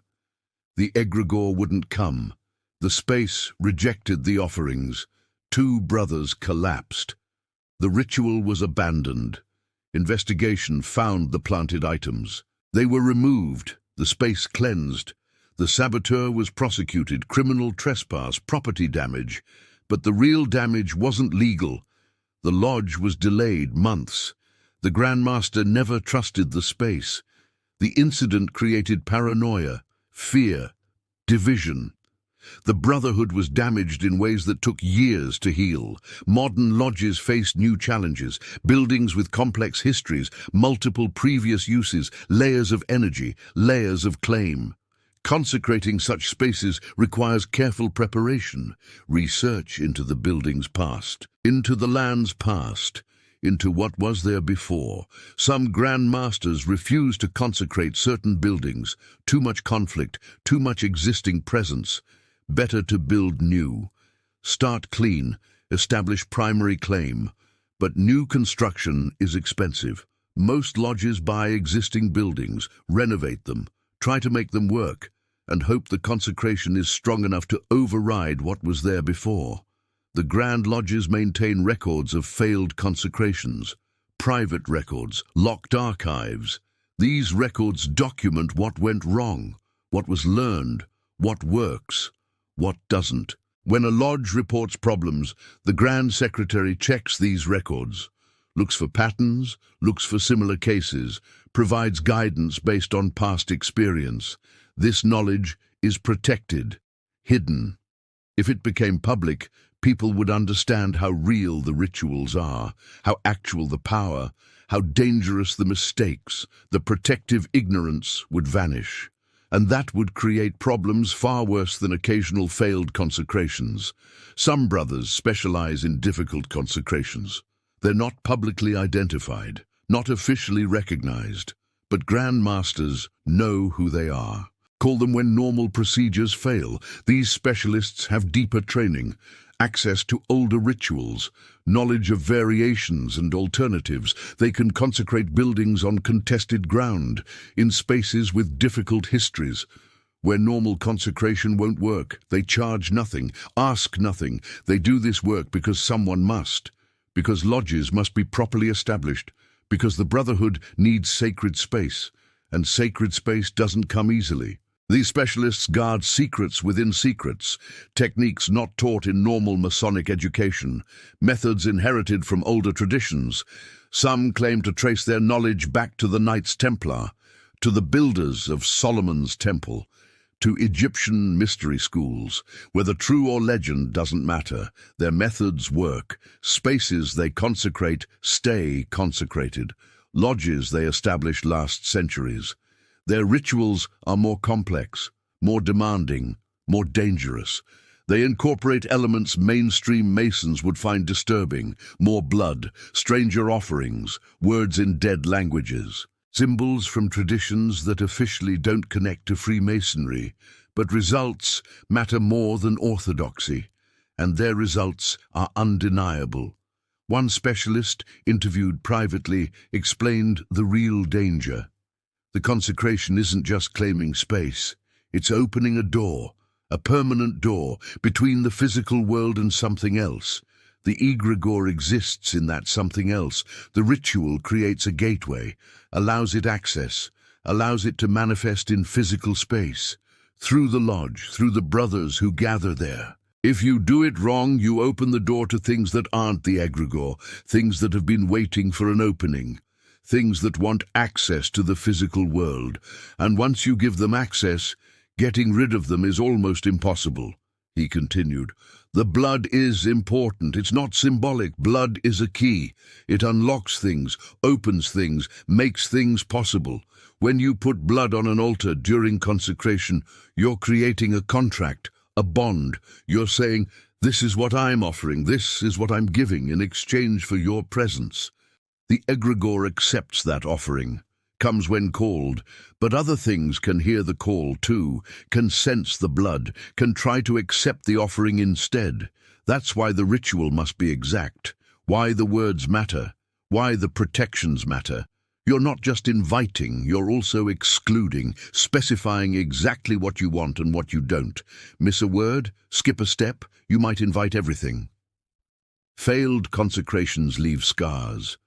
The egregore wouldn't come. The space rejected the offerings. 2 brothers collapsed. The ritual was abandoned. Investigation found the planted items. They were removed, the space cleansed. The saboteur was prosecuted, criminal trespass, property damage. But the real damage wasn't legal. The lodge was delayed months. The Grand Master never trusted the space. The incident created paranoia, fear, division. The Brotherhood was damaged in ways that took years to heal. Modern lodges faced new challenges, buildings with complex histories, multiple previous uses, layers of energy, layers of claim. Consecrating such spaces requires careful preparation, research into the building's past, into the land's past, into what was there before. Some Grand Masters refused to consecrate certain buildings. Too much conflict, too much existing presence. Better to build new. Start clean, establish primary claim. But new construction is expensive. Most lodges buy existing buildings, renovate them, try to make them work, and hope the consecration is strong enough to override what was there before. The Grand Lodges maintain records of failed consecrations, private records, locked archives. These records document what went wrong, what was learned, what works, what doesn't. When a lodge reports problems, the Grand Secretary checks these records, looks for patterns, looks for similar cases, provides guidance based on past experience. This knowledge is protected, hidden. If it became public, people would understand how real the rituals are, how actual the power, how dangerous the mistakes. The protective ignorance would vanish. And that would create problems far worse than occasional failed consecrations. Some brothers specialize in difficult consecrations. They're not publicly identified, not officially recognized, but Grand Masters know who they are. Call them when normal procedures fail. These specialists have deeper training, access to older rituals, knowledge of variations and alternatives. They can consecrate buildings on contested ground, in spaces with difficult histories. Where normal consecration won't work, they charge nothing, ask nothing. They do this work because someone must, because lodges must be properly established, because the Brotherhood needs sacred space, and sacred space doesn't come easily. These specialists guard secrets within secrets, techniques not taught in normal Masonic education, methods inherited from older traditions. Some claim to trace their knowledge back to the Knights Templar, to the builders of Solomon's Temple, to Egyptian mystery schools. Whether true or legend doesn't matter. Their methods work. Spaces they consecrate stay consecrated. Lodges they establish last centuries. Their rituals are more complex, more demanding, more dangerous. They incorporate elements mainstream Masons would find disturbing: more blood, stranger offerings, words in dead languages, symbols from traditions that officially don't connect to Freemasonry, but results matter more than orthodoxy, and their results are undeniable. One specialist, interviewed privately, explained the real danger. The consecration isn't just claiming space. It's opening a door, a permanent door, between the physical world and something else. The egregore exists in that something else. The ritual creates a gateway, allows it access, allows it to manifest in physical space, through the lodge, through the brothers who gather there. If you do it wrong, you open the door to things that aren't the egregore, things that have been waiting for an opening, things that want access to the physical world. And once you give them access, getting rid of them is almost impossible. He continued, the blood is important. It's not symbolic. Blood is a key. It unlocks things, opens things, makes things possible. When you put blood on an altar during consecration, you're creating a contract, a bond. You're saying, this is what I'm offering, this is what I'm giving in exchange for your presence. The egregore accepts that offering, comes when called, but other things can hear the call too, can sense the blood, can try to accept the offering instead. That's why the ritual must be exact, why the words matter, why the protections matter. You're not just inviting, you're also excluding, specifying exactly what you want and what you don't. Miss a word, skip a step, you might invite everything. Failed consecrations leave scars.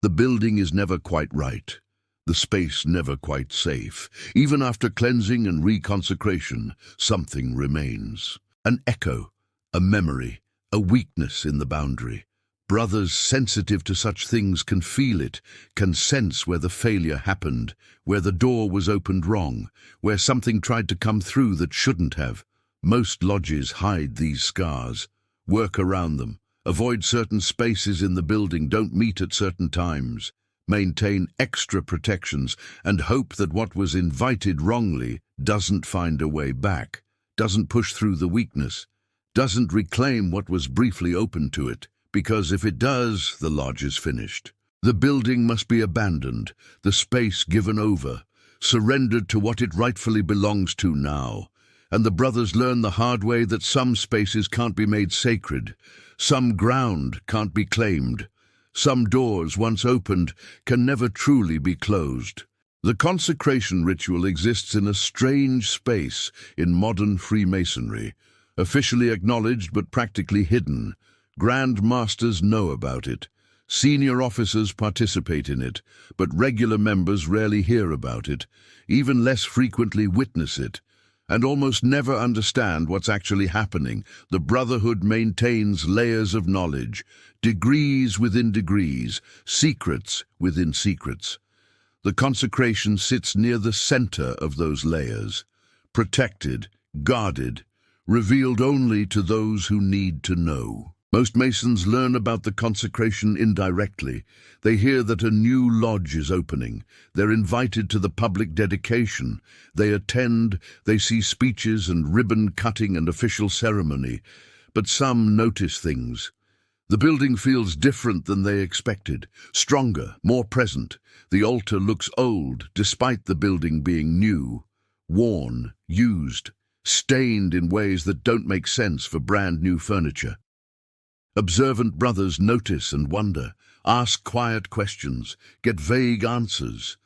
The building is never quite right. The space never quite safe. Even after cleansing and reconsecration, something remains. An echo, a memory, a weakness in the boundary. Brothers sensitive to such things can feel it, can sense where the failure happened, where the door was opened wrong, where something tried to come through that shouldn't have. Most lodges hide these scars, work around them, avoid certain spaces in the building, don't meet at certain times, maintain extra protections, and hope that what was invited wrongly doesn't find a way back, doesn't push through the weakness, doesn't reclaim what was briefly open to it. Because if it does, the lodge is finished. The building must be abandoned, the space given over, surrendered to what it rightfully belongs to now. And the brothers learn the hard way that some spaces can't be made sacred, some ground can't be claimed, some doors, once opened, can never truly be closed. The consecration ritual exists in a strange space in modern Freemasonry, officially acknowledged but practically hidden. Grand Masters know about it. Senior officers participate in it, but regular members rarely hear about it, even less frequently witness it, and almost never understand what's actually happening. The Brotherhood maintains layers of knowledge, degrees within degrees, secrets within secrets. The consecration sits near the center of those layers, protected, guarded, revealed only to those who need to know. Most Masons learn about the consecration indirectly. They hear that a new lodge is opening. They're invited to the public dedication. They attend, they see speeches and ribbon cutting and official ceremony. But some notice things. The building feels different than they expected, stronger, more present. The altar looks old, despite the building being new, worn, used, stained in ways that don't make sense for brand new furniture. Observant brothers notice and wonder, ask quiet questions, get vague answers.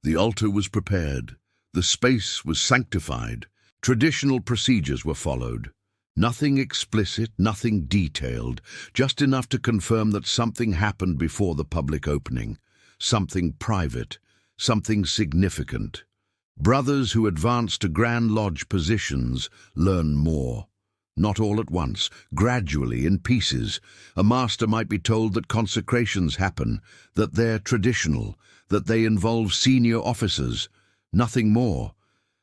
The altar was prepared. The space was sanctified. Traditional procedures were followed. Nothing explicit, nothing detailed, just enough to confirm that something happened before the public opening, something private, something significant. Brothers who advance to Grand Lodge positions learn more. Not all at once, gradually, in pieces. A master might be told that consecrations happen, that they're traditional, that they involve senior officers. Nothing more.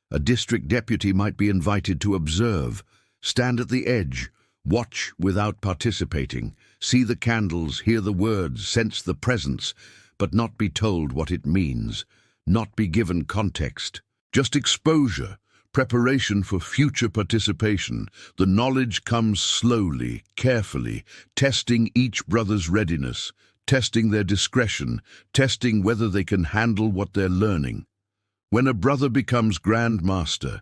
A district deputy might be invited to observe, stand at the edge, watch without participating, see the candles, hear the words, sense the presence, but not be told what it means, not be given context. Just exposure. Preparation for future participation. The knowledge comes slowly, carefully, testing each brother's readiness, testing their discretion, testing whether they can handle what they're learning. When a brother becomes Grand Master,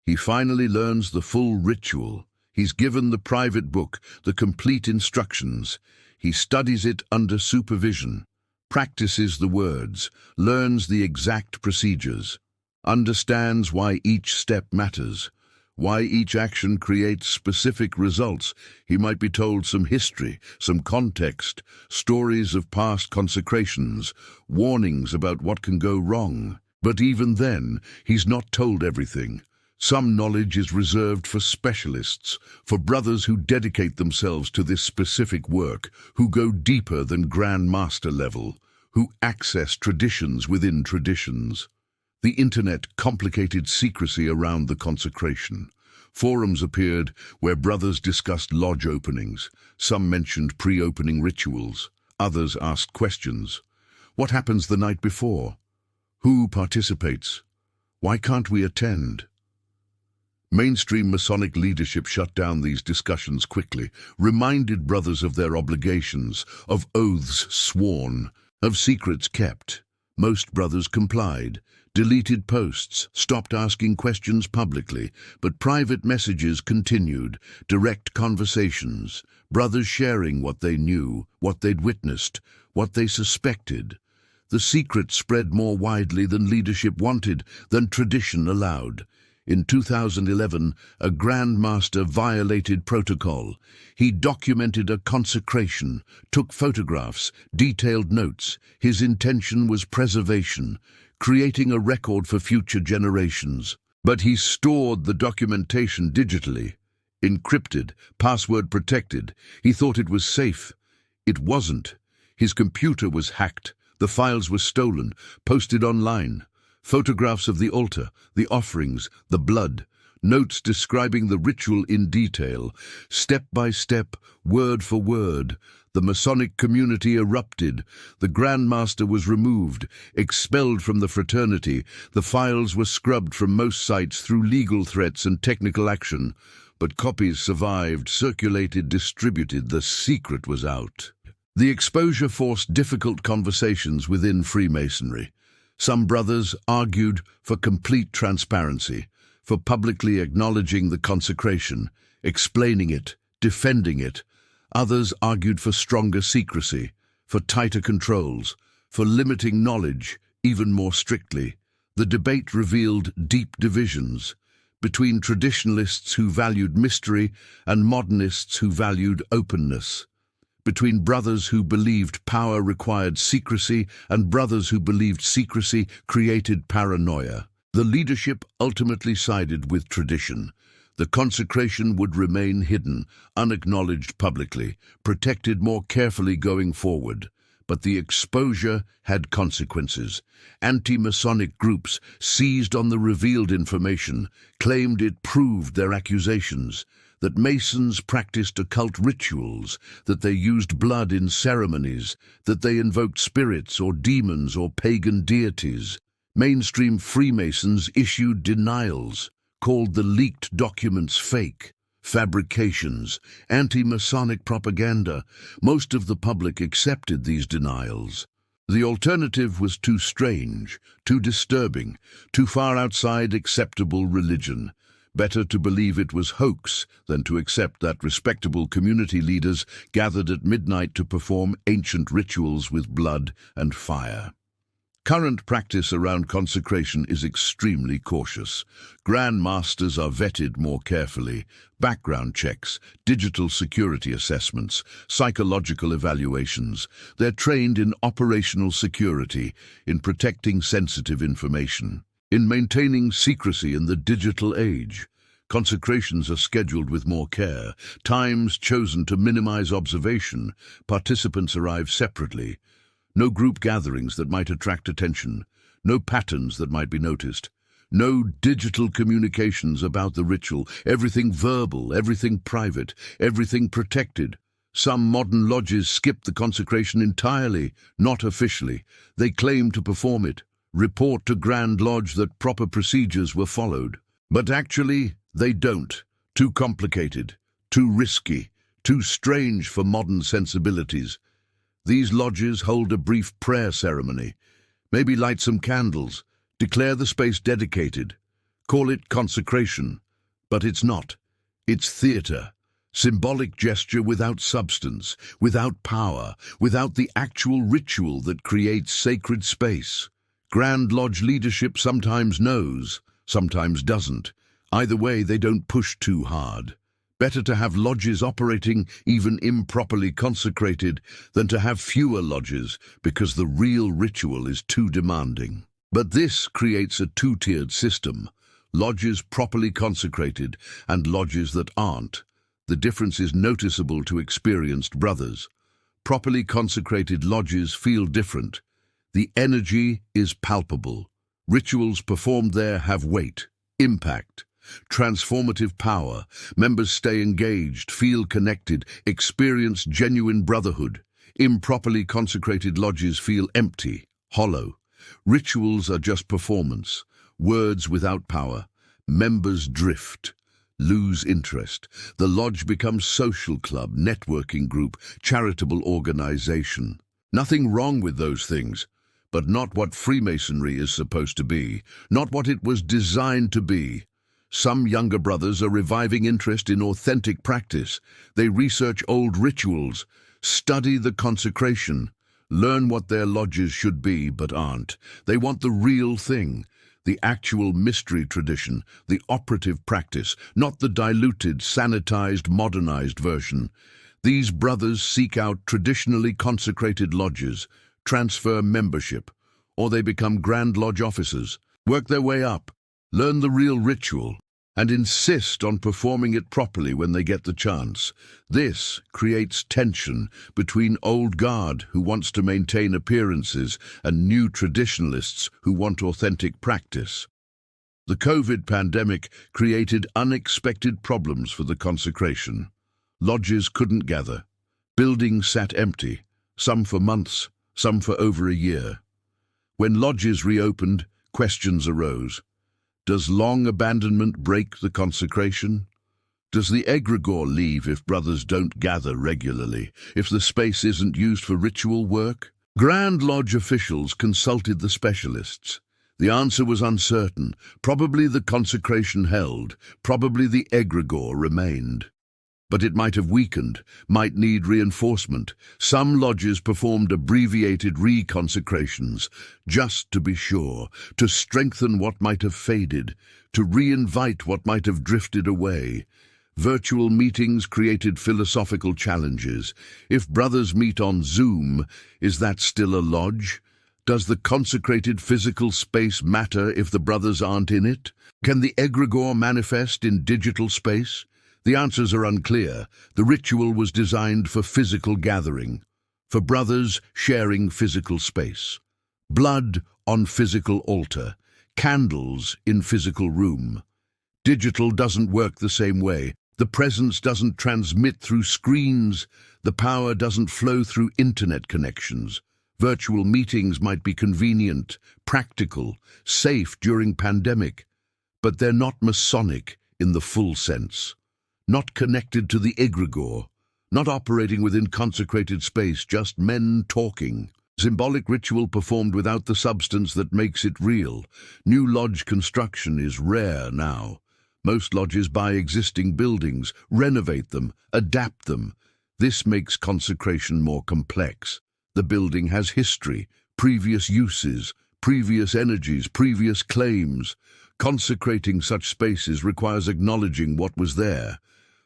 he finally learns the full ritual. He's given the private book, the complete instructions. He studies it under supervision. practices the words, learns the exact procedures, understands why each step matters, why each action creates specific results. He might be told some history, some context, stories of past consecrations, warnings about what can go wrong. But even then, he's not told everything. Some knowledge is reserved for specialists, for brothers who dedicate themselves to this specific work, who go deeper than Grand Master level, who access traditions within traditions. The internet complicated secrecy around the consecration. Forums appeared where brothers discussed lodge openings. Some mentioned pre-opening rituals. Others asked questions. What happens the night before? Who participates? Why can't we attend? Mainstream Masonic leadership shut down these discussions quickly, reminded brothers of their obligations, of oaths sworn, of secrets kept. Most brothers complied, deleted posts, stopped asking questions publicly, but private messages continued, direct conversations, brothers sharing what they knew, what they'd witnessed, what they suspected. The secret spread more widely than leadership wanted, than tradition allowed. In 2011, a Grand Master violated protocol. He documented a consecration, took photographs, detailed notes. His intention was preservation, creating a record for future generations. But he stored the documentation digitally, encrypted, password protected. He thought it was safe. It wasn't. His computer was hacked. The files were stolen, posted online. Photographs of the altar, the offerings, the blood, notes describing the ritual in detail, step by step, word for word. The Masonic community erupted. The Grand Master was removed, expelled from the fraternity. The files were scrubbed from most sites through legal threats and technical action. But copies survived, circulated, distributed. The secret was out. The exposure forced difficult conversations within Freemasonry. Some brothers argued for complete transparency, for publicly acknowledging the consecration, explaining it, defending it. Others argued for stronger secrecy, for tighter controls, for limiting knowledge even more strictly. The debate revealed deep divisions between traditionalists who valued mystery and modernists who valued openness, between brothers who believed power required secrecy and brothers who believed secrecy created paranoia. The leadership ultimately sided with tradition. The consecration would remain hidden, unacknowledged publicly, protected more carefully going forward. But the exposure had consequences. Anti-Masonic groups seized on the revealed information, claimed it proved their accusations, that Masons practiced occult rituals, that they used blood in ceremonies, that they invoked spirits or demons or pagan deities. Mainstream Freemasons issued denials, called the leaked documents fake, fabrications, anti-Masonic propaganda. Most of the public accepted these denials. The alternative was too strange, too disturbing, too far outside acceptable religion. Better to believe it was hoax than to accept that respectable community leaders gathered at midnight to perform ancient rituals with blood and fire. Current practice around consecration is extremely cautious. Grand Masters are vetted more carefully. Background checks, digital security assessments, psychological evaluations. They're trained in operational security, in protecting sensitive information, in maintaining secrecy in the digital age. Consecrations are scheduled with more care, times chosen to minimize observation. Participants arrive separately. No group gatherings that might attract attention, no patterns that might be noticed, no digital communications about the ritual, everything verbal, everything private, everything protected. Some modern lodges skip the consecration entirely, not officially. They claim to perform it, report to Grand Lodge that proper procedures were followed. But actually, they don't. Too complicated, too risky, too strange for modern sensibilities. These lodges hold a brief prayer ceremony, maybe light some candles, declare the space dedicated, call it consecration. But it's not. It's theater. Symbolic gesture without substance, without power, without the actual ritual that creates sacred space. Grand Lodge leadership sometimes knows, sometimes doesn't. Either way, they don't push too hard. Better to have lodges operating, even improperly consecrated, than to have fewer lodges because the real ritual is too demanding. But this creates a two-tiered system: lodges properly consecrated and lodges that aren't. The difference is noticeable to experienced brothers. Properly consecrated lodges feel different. The energy is palpable. Rituals performed there have weight, impact, transformative power. Members stay engaged, feel connected, experience genuine brotherhood. Improperly consecrated lodges feel empty, hollow. Rituals are just performance, words without power. Members drift, lose interest. The lodge becomes social club, networking group, charitable organization. Nothing wrong with those things, but not what Freemasonry is supposed to be, not what it was designed to be. Some younger brothers are reviving interest in authentic practice. They research old rituals, study the consecration, learn what their lodges should be but aren't. They want the real thing, the actual mystery tradition, the operative practice, not the diluted, sanitized, modernized version. These brothers seek out traditionally consecrated lodges, transfer membership, or they become Grand Lodge officers, work their way up, learn the real ritual, and insist on performing it properly when they get the chance. This creates tension between old guard, who wants to maintain appearances, and new traditionalists who want authentic practice. The COVID pandemic created unexpected problems for the consecration. Lodges couldn't gather. Buildings sat empty, some for months, some for over a year. When lodges reopened, questions arose. Does long abandonment break the consecration? Does the egregore leave if brothers don't gather regularly, if the space isn't used for ritual work? Grand Lodge officials consulted the specialists. The answer was uncertain. Probably the consecration held, probably the egregore remained. But it might have weakened, might need reinforcement. Some lodges performed abbreviated reconsecrations, just to be sure, to strengthen what might have faded, to reinvite what might have drifted away. Virtual meetings created philosophical challenges. If brothers meet on Zoom, is that still a lodge? Does the consecrated physical space matter if the brothers aren't in it? Can the egregore manifest in digital space? The answers are unclear. The ritual was designed for physical gathering, for brothers sharing physical space. Blood on physical altar, candles in physical room. Digital doesn't work the same way. The presence doesn't transmit through screens. The power doesn't flow through internet connections. Virtual meetings might be convenient, practical, safe during pandemic, but they're not Masonic in the full sense. Not connected to the egregore, not operating within consecrated space, just men talking. Symbolic ritual performed without the substance that makes it real. New lodge construction is rare now. Most lodges buy existing buildings, renovate them, adapt them. This makes consecration more complex. The building has history, previous uses, previous energies, previous claims. Consecrating such spaces requires acknowledging what was there,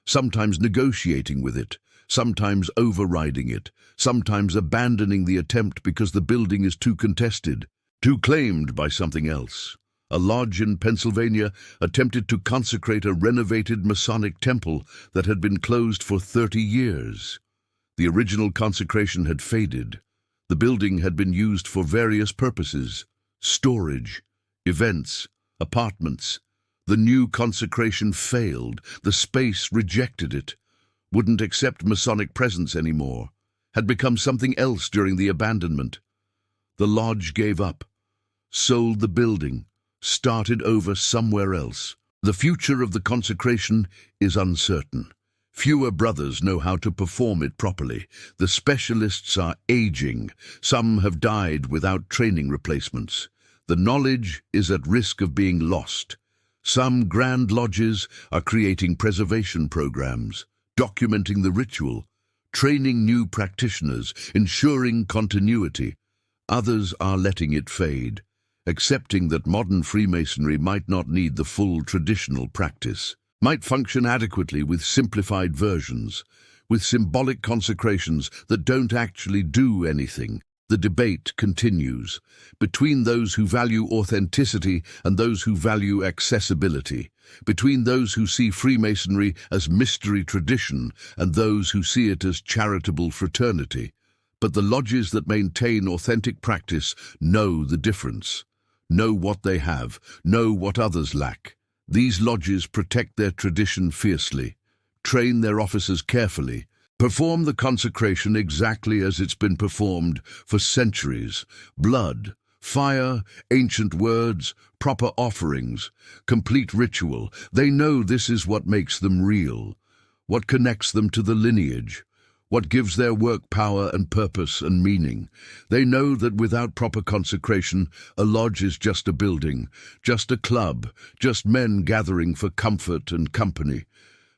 sometimes negotiating with it, sometimes overriding it, sometimes abandoning the attempt because the building is too contested, too claimed by something else. A lodge in Pennsylvania attempted to consecrate a renovated Masonic temple that had been closed for 30 years. The original consecration had faded. The building had been used for various purposes: storage, events, apartments. The new consecration failed. The space rejected it, wouldn't accept Masonic presence anymore, had become something else during the abandonment. The lodge gave up, sold the building, started over somewhere else. The future of the consecration is uncertain. Fewer brothers know how to perform it properly. The specialists are aging. Some have died without training replacements. The knowledge is at risk of being lost. Some Grand Lodges are creating preservation programs, documenting the ritual, training new practitioners, ensuring continuity. Others are letting it fade, accepting that modern Freemasonry might not need the full traditional practice, might function adequately with simplified versions, with symbolic consecrations that don't actually do anything. The debate continues between those who value authenticity and those who value accessibility, between those who see Freemasonry as mystery tradition and those who see it as charitable fraternity. But the lodges that maintain authentic practice know the difference, know what they have, know what others lack. These lodges protect their tradition fiercely, train their officers carefully, perform the consecration exactly as it's been performed for centuries. Blood, fire, ancient words, proper offerings, complete ritual. They know this is what makes them real, what connects them to the lineage, what gives their work power and purpose and meaning. They know that without proper consecration, a lodge is just a building, just a club, just men gathering for comfort and company.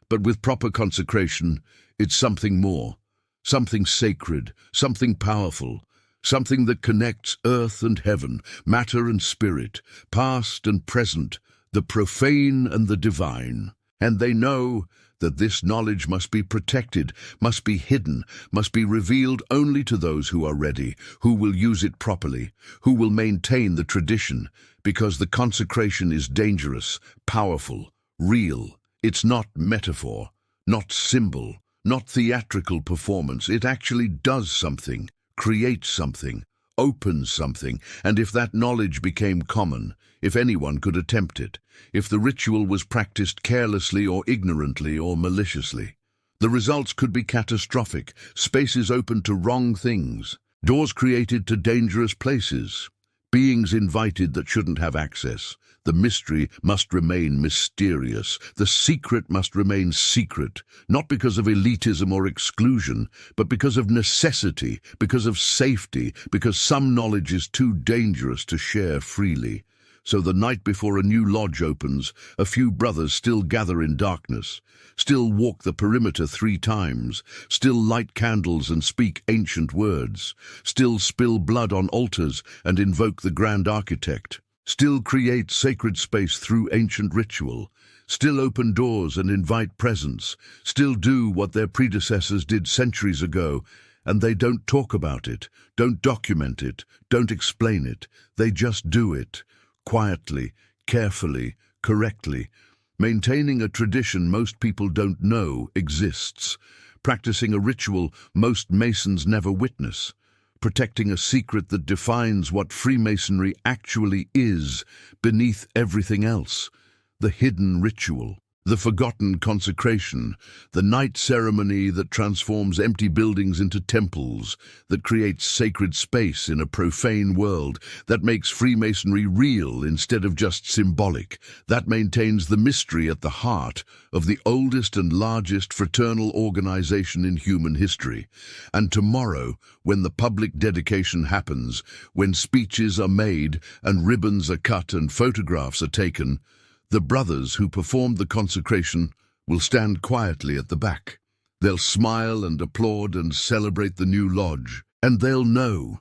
But with proper consecration, it's something more, something sacred, something powerful, something that connects earth and heaven, matter and spirit, past and present, the profane and the divine. And they know that this knowledge must be protected, must be hidden, must be revealed only to those who are ready, who will use it properly, who will maintain the tradition, because the consecration is dangerous, powerful, real. It's not metaphor, not symbol, not theatrical performance. It actually does something, creates something, opens something, and if that knowledge became common, if anyone could attempt it, if the ritual was practiced carelessly or ignorantly or maliciously, the results could be catastrophic, spaces open to wrong things, doors created to dangerous places, beings invited that shouldn't have access. The mystery must remain mysterious. The secret must remain secret, not because of elitism or exclusion, but because of necessity, because of safety, because some knowledge is too dangerous to share freely. So the night before a new lodge opens, a few brothers still gather in darkness, still walk the perimeter 3 times, still light candles and speak ancient words, still spill blood on altars and invoke the Grand Architect, still create sacred space through ancient ritual, still open doors and invite presence, still do what their predecessors did centuries ago, and they don't talk about it, don't document it, don't explain it. They just do it, quietly, carefully, correctly, maintaining a tradition most people don't know exists, practicing a ritual most Masons never witness, protecting a secret that defines what Freemasonry actually is beneath everything else, the hidden ritual, the forgotten consecration, the night ceremony that transforms empty buildings into temples, that creates sacred space in a profane world, that makes Freemasonry real instead of just symbolic, that maintains the mystery at the heart of the oldest and largest fraternal organization in human history. And tomorrow, when the public dedication happens, when speeches are made and ribbons are cut and photographs are taken, the brothers who performed the consecration will stand quietly at the back. They'll smile and applaud and celebrate the new lodge, and they'll know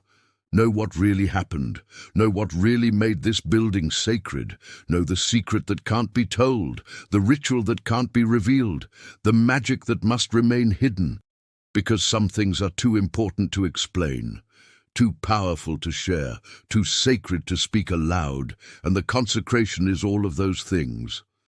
what really happened, know what really made this building sacred, know the secret that can't be told, the ritual that can't be revealed, the magic that must remain hidden, because some things are too important to explain, too powerful to share, too sacred to speak aloud, and the consecration is all of those things.